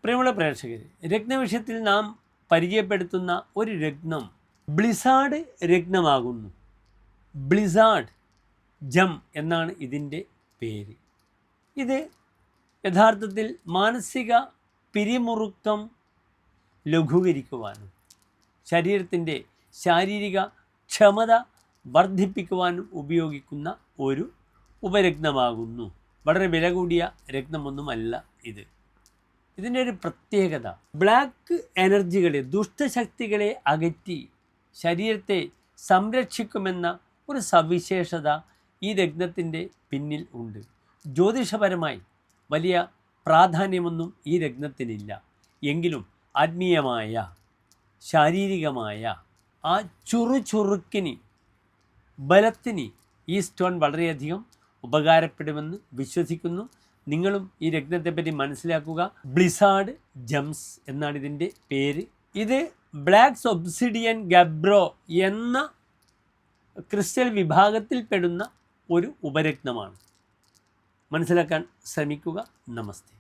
പ്രിയമുള്ള പ്രേക്ഷകർ, രത്നവിഷയത്തിൽ നാം പരിചയപ്പെടുത്തുന്ന ഒരു രത്നം ബ്ലിസാർഡ് രത്നമാകുന്നു. ബ്ലിസാർഡ് ജം എന്നാണ് ഇതിൻ്റെ പേര്. ഇത് യഥാർത്ഥത്തിൽ മാനസിക പിരിമുറുക്കം ലഘൂകരിക്കുവാനും ശരീരത്തിൻ്റെ ശാരീരിക ക്ഷമത വർദ്ധിപ്പിക്കുവാനും ഉപയോഗിക്കുന്ന ഒരു ഉപരത്നമാകുന്നു. വളരെ വില കൂടിയ രത്നമൊന്നുമല്ല ഇത്. ഇതിൻ്റെ ഒരു പ്രത്യേകത, ബ്ലാക്ക് എനർജികളെ, ദുഷ്ടശക്തികളെ അകറ്റി ശരീരത്തെ സംരക്ഷിക്കുമെന്ന ഒരു സവിശേഷത ഈ രത്നത്തിൻ്റെ പിന്നിൽ ഉണ്ട്. ജ്യോതിഷപരമായി വലിയ പ്രാധാന്യമൊന്നും ഈ രത്നത്തിനില്ല. എങ്കിലും ആത്മീയമായ, ശാരീരികമായ ആ ചുറുചുറുക്കിന്, ബലത്തിന് ഈ സ്റ്റോൺ വളരെയധികം ഉപകാരപ്പെടുമെന്ന് വിശ്വസിക്കുന്നു. നിങ്ങളും ഈ രത്നത്തെപ്പറ്റി മനസ്സിലാക്കുക. ബ്ലിസാർഡ് ജംസ് എന്നാണ് ഇതിൻ്റെ പേര്. ഇത് ബ്ലാക്ക് ഒബ്സിഡിയൻ ഗബ്രോ എന്ന ക്രിസ്റ്റൽ വിഭാഗത്തിൽപ്പെടുന്ന ഒരു ഉപരത്നമാണ്. മനസ്സിലാക്കാൻ ശ്രമിക്കുക. നമസ്തേ.